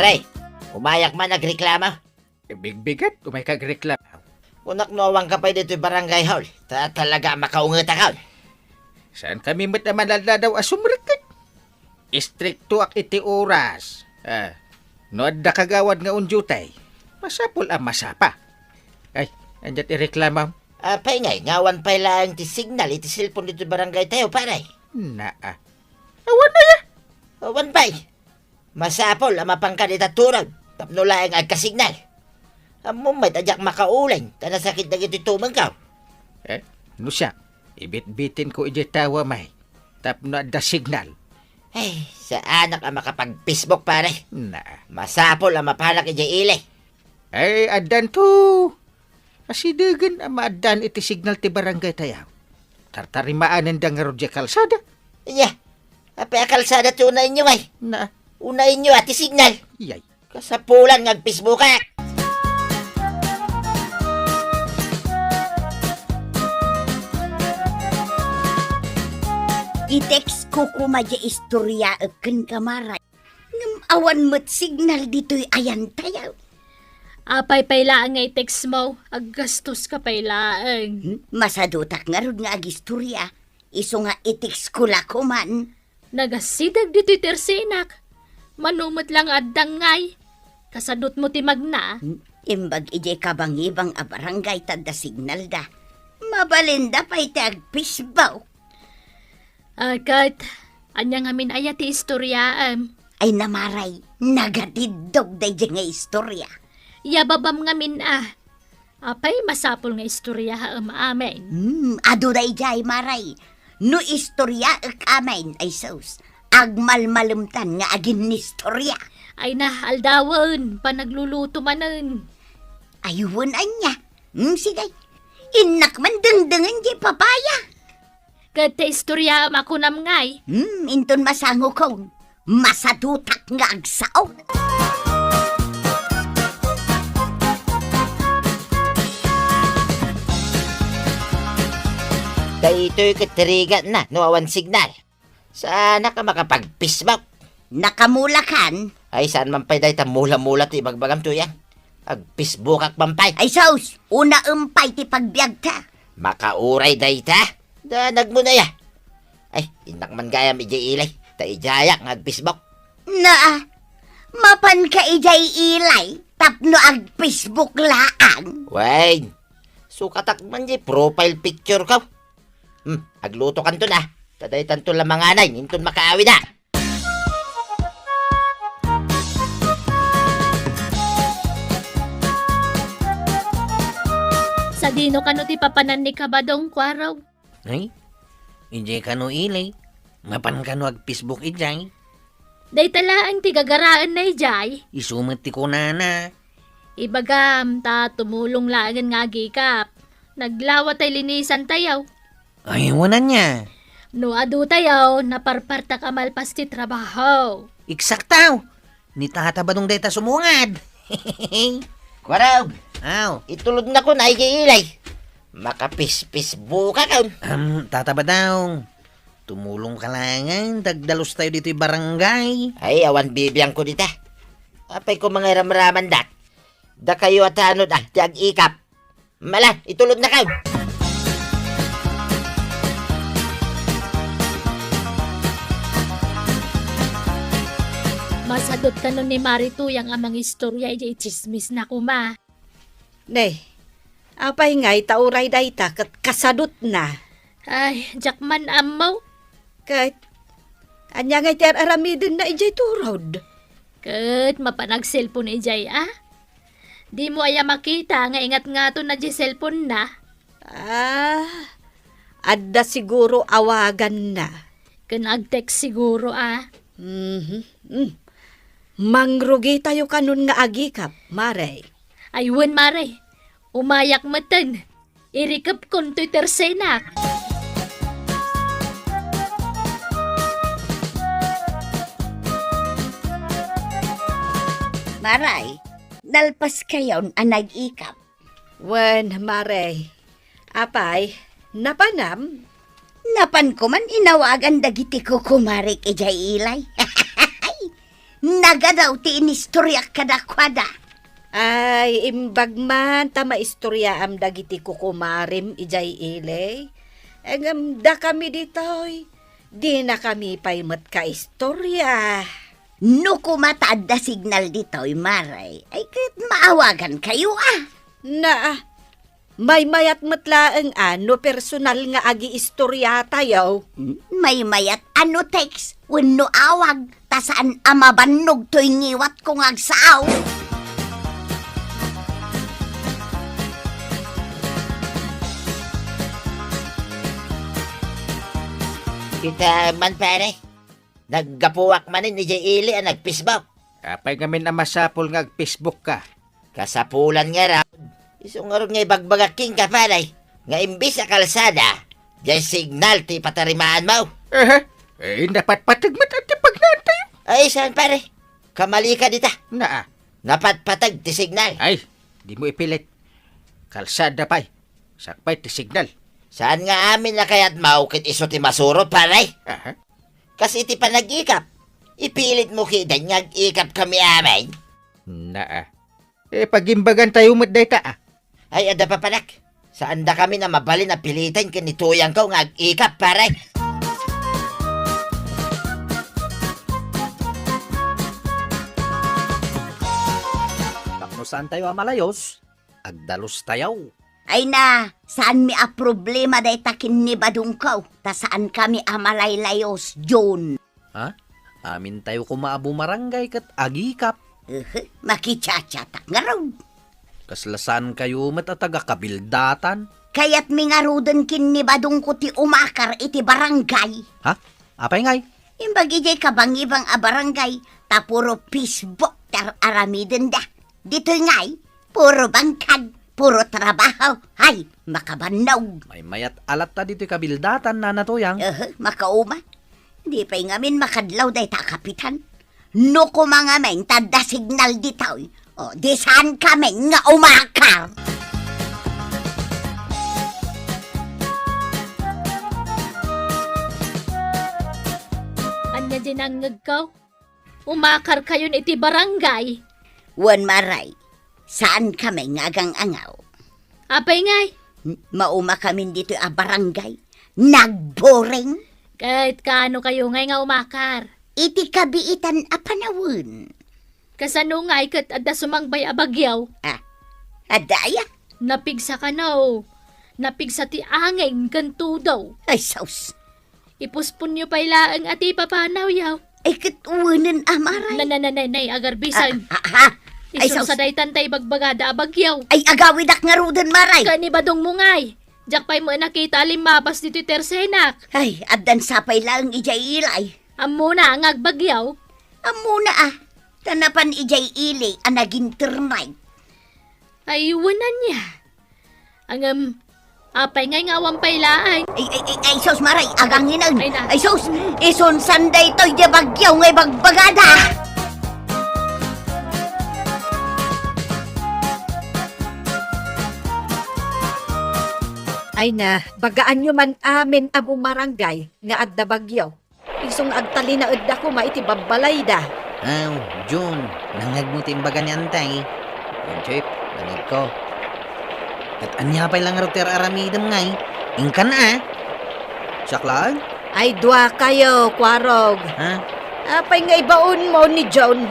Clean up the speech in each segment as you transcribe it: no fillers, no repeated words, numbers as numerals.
Pare, umayak man nagreklamo. Big-bigat, umay kagreklamo. Unak nuwang ka pa dito barangay hall. Talaga makaungat akaw. Saan kami matamala daw asumrikat? Istrikto ak iti oras. Noad da kagawad nga unjutay. Masapol ang masapa. Ay, andyan ireklamo. Paingay, ngawan pa lang ti signal, iti cellphone dito barangay tayo, pare. Awan na ya. Awan pa'y. Masapol, ang mapangkanita turag. Tapno lang agkasignal. Amumay, tadyak makauling. Tanasakit na ito tumang ka. No siya, ibit-bitin ko iti tawa may. Tapno da signal. Ay, sa anak ang makapag-Facebook, pare. Na. Masapol, ang mapalak iti ile. Ay, adan to. Asidagan ang maadan iti signal ti barangay tayo. Tartarimaanan da nga rodya kalsada. Yeah. Apay kalsada ti unayin nyo, ay. Na. Unayin nyo, ati signal. Yay. Kasapulan ngag-Facebook ka. I-text ko kumadya istorya akan kamaray. Ngam awan mo't signal dito'y ayan tayo. Apay pailaan nga i-text mo, aggastos ka pailaan. Masadutak nga rod nga agistorya. Iso nga i-text ko lako man. Nagasidag dito'y tersinak. Manumot lang addang ngay. Kasadot mo ti magna. Imbag ije kabangibang a barangay tadda signal da. Mabalinda pa iti agpisbaw. Kat, anya nga min aya ti istoryaan. Ay namaray, nagatidog day nga istorya. Yababam nga min Apay masapol nga istorya amen. Ado day jay maray. No istorya ak amen ay sos. Agmalmalumtan nga agin istorya. Ay na, aldawan, panagluluto manan. Ayun anya. Sige. Inak man dengdengan di papaya. Kat ti istorya makunam ngay. Inton masango kong. Masadutak nga agsao. Dahito'y katirigan na, nuwawan signal. Sana ka makapag-Facebook. Nakamulakan. Ay, saan man pa'y dahi ta mula-mula ti ibagbagam to yan. Ag-Facebook ak pampay. Ay sos, una umpay ti pagbiag ta. Makauray dahi ta. Danag mo na ya. Ay, inak man gayam iji ilay. Ta ijayak ng ag-Facebook. Mapan ka ijay ilay. Tapno ag Facebook laang. Wait. Sukatak man di profile picture ka. Agluto kan to na. Taday tanto lamanganay. Inton makaawi na. Sa dino kano ti papanan ni kabadong kwaraw. Ay, hindi ka no ilay. Mapan ka no ag-Facebook ijay. Day talaan ti gagaraan na ijay. Isumat ti ko nana. Ibagam ta tumulong laangan nga gikap. Naglawa tay linisan tayaw. Ay, wanan niya. No adu tayaw, naparparta ka malpas ti trabaho. Eksaktaw. Ni tata ba nung data sumungad? Kwaraw. Aw. Itulod na ko na iji ilay. Makapis-Facebook ka ka. Tata ba daw? Tumulong ka langan. Dagdalos tayo dito'y barangay. Ay, awan bibiyang ko dita. Apay ko mga ramraman dak. Da kayo at ano da, tiag ikap. Mala, itulod na ka. Masadot ka nun ni Marito yung amang istorya ijay chismis na kuma. Nay, apay nga'y tauray dayta kat kasadot na. Ay, jakman amaw. Kahit, anya nga'y ter aramidin na ijay turod. Kat mapanag cellphone ijay Di mo aya makita nga ingat nga to na di cellphone na. Adda siguro awagan na. Kanag-text siguro Mangrugi tayo kanun nga agikap, Maray. Aywan mare, umayak matan. Irikap kon to'y tersenak. Maray, nalpas kayon ang nag-ikap. Wen, Maray. Apay, napanam? Napan ko man inawagan dagiti ko kumarik ijay ilay. Naga daw ti inistorya kadakwada. Ay, imbag man, tama istorya am dagiti kukumarim ijay ilay. Engam da kami ditoy. Di na kami paymat ka istorya. No kumataad da signal dito'y maray, ay kahit maawagan kayo Na, may mayat matlaang ano personal nga agi istorya tayo. May mayat ano text, wano awag, tasaan amabanog to'y ngiwat kong agsaaw. Kita man pare. Naggapuwak manin ni Jay Ili ang nagpisbaw. Apay ngamin ang masapol nga Facebook ka. Kasapulan nga raw. Isong nga ron nga ibagbagaking ka pare. Nga imbis sa kalsada, Jay signal ti patarimaan mo. Dapat patagmat at pagnantay. Ay, saan pare? Kamali ka dita. Na, Napatpatag ti signal. ay, di mo ipilit. Kalsada pa'y. Sakpay ti signal. Saan nga amin na kaya't maukit iso ti masurot pare? Aha. Kasi ti panag-ikap. Ipilit mo kita ngag-ikap kami amin. Na, pagimbagan tayo mo't dayta Ay, ada pa panak. Saan da kami na mabali na pilitan kanituyang ko ngag-ikap pare? Tapno saan tayo amalayos? Agdalos tayo. Ay na, saan mi a problema day takin ni badungkaw, ta saan kami amalaylayos, John. Ha? Amin tayo kumaabu marangay kat agikap. Makichachatak nga raw. Kaslasan kayo matataga kabildatan. Kaya't mi nga rudan kin ni badungko ti umakar iti barangay. Ha? Apay ngay? Imbag ijay kabangibang a barangay, ta puro Facebook tar aramiden da. Dito ngay, puro bangkad, puro trabaho, hay, makabanaw. May mayat alat ta dito kabildatan na natuyang. Makauma. Di pa'y ngamin makadlaw day ta kapitan. No ko mga men, tada signal ditaw. O, di saan kami nga umakar. Anya dinangag ka? Umakar kayo iti barangay. Wan maray, saan kami nga agang angaw? Apay ngay. Mauma kami dito a barangay. Nagboring. Kahit kaano kayo ngay nga umakar. Iti kabiitan a panawon. Kasano ngay kat adda sumangbay a bagyaw. Adaya? Napigsa ka na o. Napigsa ti angin kanto daw. Ay, saus. Ipuspon nyo pailaang ati papanaw yaw. Ay, katuwanan amaray. Nanananay agarbisan. Ay, Isun saus. sa daytan tay bagbagada a bagyaw. Ay, agawidak nga rudan maray. Kanibadong mo ngay. Diyak pa'y mo nakita limapas dito tersenak. Ay, adan sapay lang ijay ilay. Amo na ang agbagyaw. Amuna tanapan ijay ili ang naging termite. Ay, wanan niya. Apay ngay nga wampaylaan. Ay, sos maray, agang hinag. Ay, na. Ay, sos, ison sanday to'y di bagyaw ngay bagbagada. Ay na, bagaan nyo man amin ang umarangay nga adda bagyaw. Isong agtali na adda ko maiti babalay da. Aw, Jun, nangag mo timbaga ni Antay. Yung chip, nangag ko. At anya pa'y lang router aramidam ngay. Ingkan Saklaan? Ay dua kayo, kwarog. Ha? Apay nga ibaon mo ni John.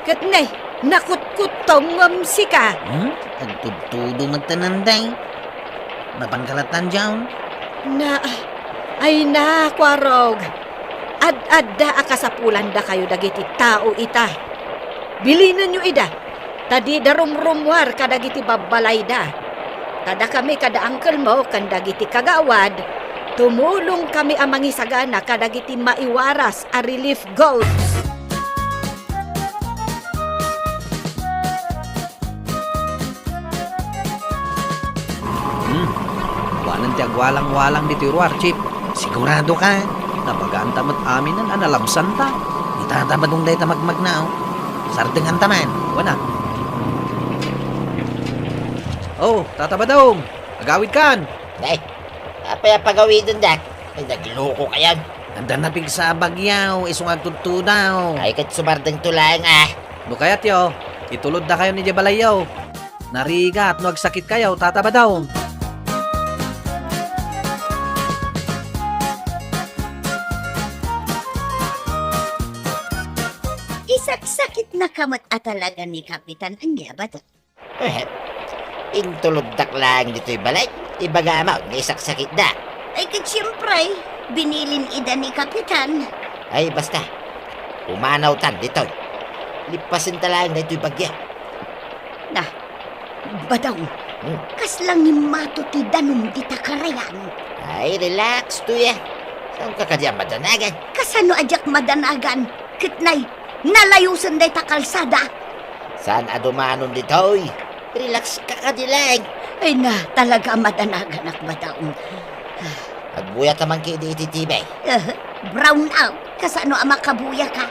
Kat ne, nakutkutong sika. Agtudtudo magtananday. Mapangkalatan dyan. Na, ay na, kwarog. Ad-adda akasapulan da kayo dagiti tao ita. Bilinan nyo ida. Tadi darumrumwar kadagiti babalay da. Kada kami kada angkel mo kandagiti kagawad. Tumulong kami amang isagana kadagiti maiwaras a relief goats. Wanan ti agwalang-walang dito yung Chip. Sigurado ka. Nabagaan tamat amin ang analabsan ta. Itatamadong day ta magmagnao. Sardengan taman. Wana. Oh, tatabadong. Agawid kan. Ay, apay pagawidon dak. Ay, nagloko ka yan. Anda na pigsa bagyaw, isong agtutudaw. Ay kat sumardeng tulang ah. Do kayat yo, itulod na kayo ni Jabalayaw. Nariga at nuagsakit kayo, tataba daw. Isaksakit na kamot at talaga ni Kapitan ang yabat. Intulog lang dito'y balay. Ibaga mo, nisaksakit na. Ay kat siyempre, binilin ida ni Kapitan. Ay basta, umanaw tan dito'y. Lipasin talang na ito'y bagya. Na, badaw, kaslang ni mato ti danom di takarayan. Ay relax tuya. Saan ka kadya madanagan? Kasano ajak madanagan, kitnay, nalayusan day takalsada. Saan adumanon dito'y? Relax ka kadilang. Ay na, talaga madanagan ak badaw. Agbuya tamang kidi ititibay. Brown out, kasano ang makabuya ka?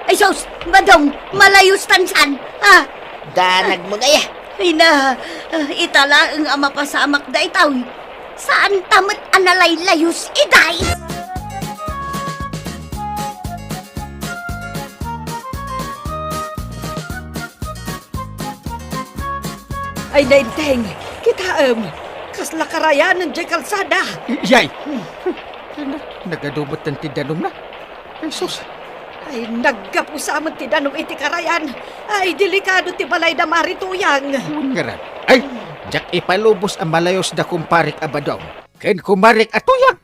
Ay sos, badong, malayus tansan. Danag mo na ya. Ay na, itala ang ama pasamak da itaw. Saan tamat analay layus iday? Ay nainteng, kita kasla karayanan di kalsada. Yay! Nagadubot ng tidanom na. Ay, sus. Ay naggapusaman ti danom iti karayan. Ay delikado ti balay da marituyang. Ngaran. Ay, jak ipalubos ang malayos da kumparik abadong. Ken kumarik atuyang.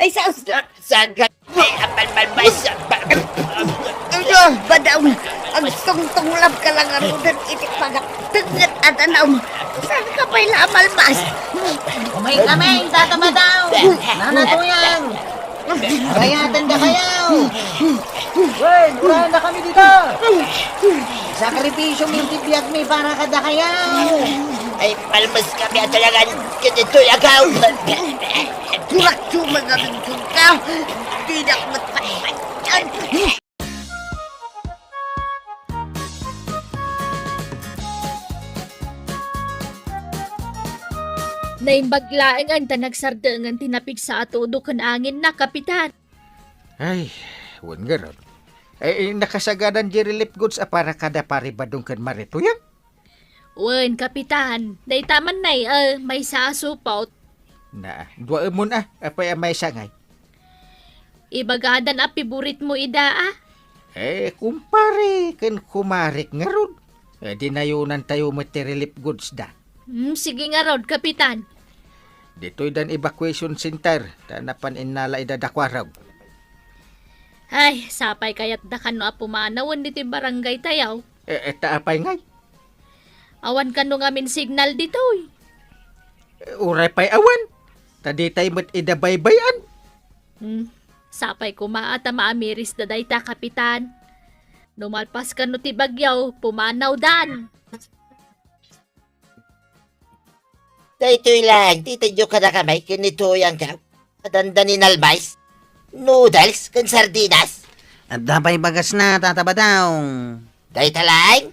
Ay sos, Sagat. Apal-malbas. badaw, ang tungtunglap ka lang arudan iti pagat. Teget at anaw, saan ka pa'y lamalbas? Umay kami, tataba daw. Nanatuyang. Kayatan ka kayaw. Wen, urahan na kami dito. Sakripisyo yung tibiyag mi para kada kayaw. Ay palmas kami at talagan. Ganito'y agaw. Kurak sumagabing ka, tidak matpatpatyan. Naimbaglaeng ang tanagsardangan tinapig sa atudo kan angin na, Kapitan. Ay, wan nga ron. Ay, nakasagadan di relief goods para kada paribadong kan marituyang. Wen, Kapitan, naitaman na may sasupot. Na, dua mo na, apay may sangay. Ibagadan api burit mo ida Kumpare, kan kumarik nga ron. Dinayunan tayo mati relief goods da. Sige nga rod, Kapitan. Dito'y dan evacuation center, tanapan inala idadakwaraw. Ay, sapay kayat da kano apumanawan dito yung barangay tayaw. Taapay ngay. Awan kano ngamin signal dito'y. Uray pa'y awan. Tadi tayo mat idabaybayan. Sapay kumaata maamiris da dayta, Kapitan. Numalpas kano ti bagyaw, pumanaw dan. Dito'y lang. Titadyo ka na kamay. Kinito'y ka. Adandanin albays. Noodles. Kan sardinas. At dapay bagas na, tataba daw. Day talang.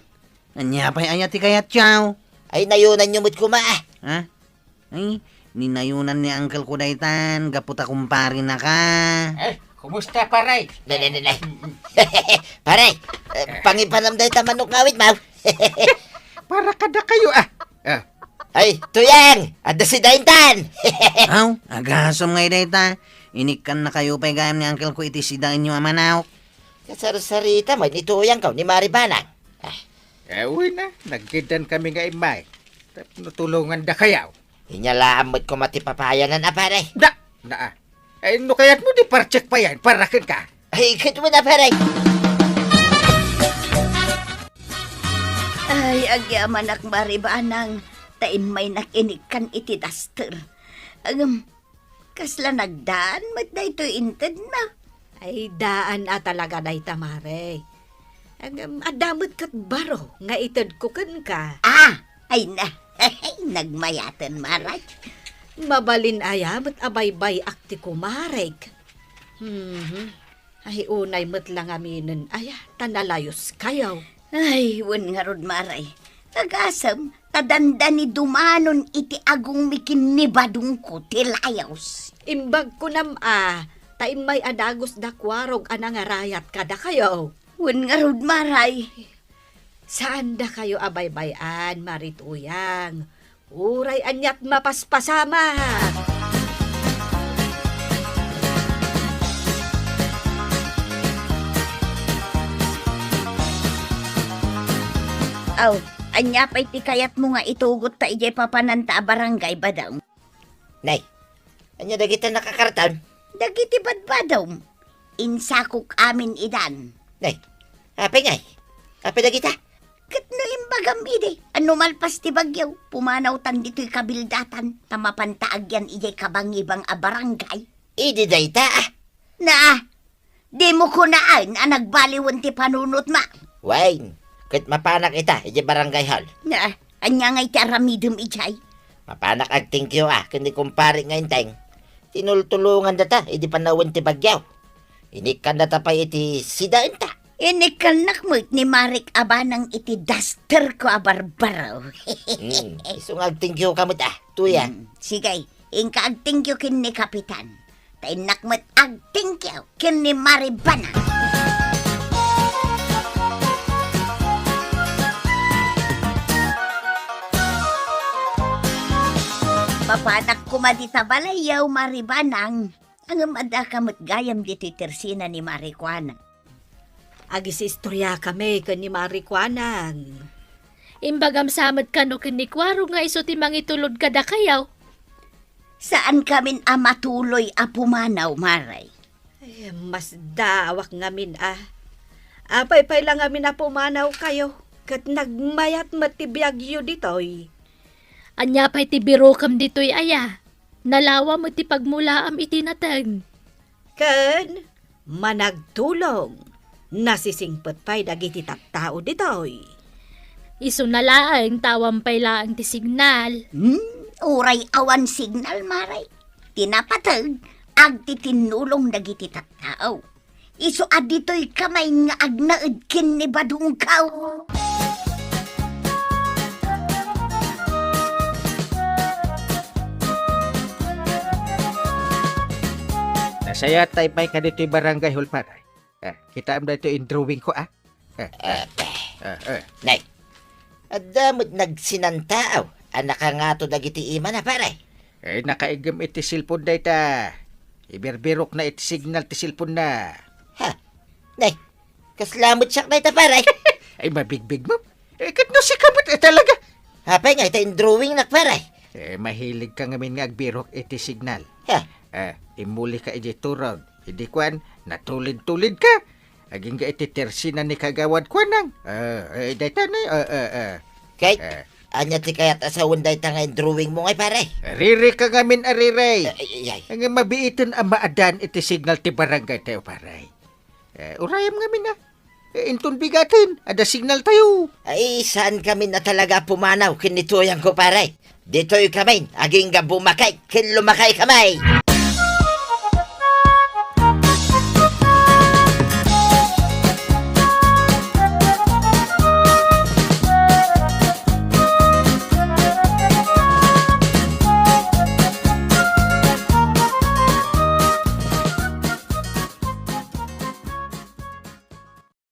Anya pa'y ayati kayat yaw. Ay nayunan nyo mo't kumaa. Ha? Ay, ninayunan ni Uncle ko daytan, gaputa kumpari na ka. Kumusta paray? Nanay. Paray. Pangipanam day tamanok ngawit, maw. Para kada kayo Ay, tuyang. Ada si Daintan. Aw, agasom ngay dayta. Inikan na kayo pa'y gayam ni Uncle ko itisidain nyo amanaw. Kasar-sarita mo. Nituyang ka ni Maribanang. Uy na, nagkidan kami nga imay. Natulungan da kayaw. Inyalaan mo't kumatipapayanan na, paray. Na. Ay, no kaya't mo di parcheck pa yan, parakin ka. Ay, ikit mo na, paray. Ay, agyaman ak Maribanang. Tain may nakinikan iti daster. Kasla nagdaan, mat na ito inted na. Ay daan talaga day tamare. Adamot kat baro, nga itad ko kan ka. Ay na, nagmayatan maray. Mabalin ayam at abaybay akti kumareg. Ay unay mo't lang aminin, ay tanalayos kayaw. Ay, wan nga rod maray. Nagasam, Tadanda ni dumanon iti agong mikinibadong ko tilayos. Imbag ko taim may adagos da kwarog anang arayat kada kayo. Wen nga rod maray. Saan da kayo abaybayan, marituyang? Uray anyat mapaspasama. Aw, anya pa'y ti kayat mo nga itugot ta ijay papananta a barangay ba daw? Nay, anya dagita nakakartan? Dagiti badbadaw. Insakok amin idan. Nay, apay ngay. Apay dagita? Kat no imbagam ide. Ano malpas ti bagyaw. Pumanaw tan dito'y kabildatan. Tamapantaag yan ijay kabangibang a barangay. Idi dayta ah. Na, di mo kunaan ang nagbaliwan ti panunot ma. Wain, kat mapanak ita, iji barangay hall. Na, anya ngay ti aramidum ijay. Mapanak ag thank you ah, kundi kumpari ngayon teng. Tinultulungan data, idi panawin ti bagyaw. Inikan data pa iti sidain ta. Inikanak mo ni Marik Abanang iti duster ko a barbaraw. Isong ag thank you kamot ah, tuya. Sige, inka ag thank you kin ni Kapitan. Tainak mo't ag thank you kin ni Maribana. Papanak kumadi sa balayaw, Maribanang. Ang amada kamot gayam dito'y tersina ni Marikwana. Agis istorya kami kan ni Marikwanang. Imbagam samad ka no kinikwarog nga iso ti mangitulod kada kayaw. Saan kamin matuloy a pumanaw, Maray? Ay, mas dawak ngamin Apay-pay lang ngamin na pumanaw kayo. Kat nagmayat matibiyagyo ditoy. Anya pa'y ti biro kam dito'y aya. Nalawa mo ti pagmulaam itinatag. Kan managtulong. Nasisingpot pa'y dagiti tattao ditoy. Iso nalaang tawang pa'y laang ti signal. Uray awan signal, Maray. Tinapatag, ag titinulong dagiti tattao. Iso adito'y kamay nga agnaedkin ni Badungkaw. Nasaya tayo may kadito'y barangay hall paray. Kita am dito in drawing ko Nay, adamot nagsinantaaw. Anak nga to dagiti ima na paray. Nakaigam iti silpon da ita. Iberbirok na iti signal ti silpon na. Ha? Nay, kaslamot siyak na ita paray. Ay mabigbig mo. Kat no si kabut talaga. Hapay nga ita in drawing na paray. Mahilig ka ngamin nga agbirok iti signal. Ha? Imuli ka iti turog. Hindi kwan, natulid-tulid ka. Aging ga iti tersina ni kagawad kwanang. Dayta na. Kay, anya ti kayat asawon dayta nga in drawing mo ngay paray. Riri ka ngamin ariray. Ay, Ang mabiiton ang maadan iti signal ti barangay tayo paray. Urayam ngamin na. Intun bigatin, ada signal tayo. ay, saan kami na talaga pumanaw kinituyang ko paray. Dito'y kami, aging ga bumakay, kin lumakay kamay.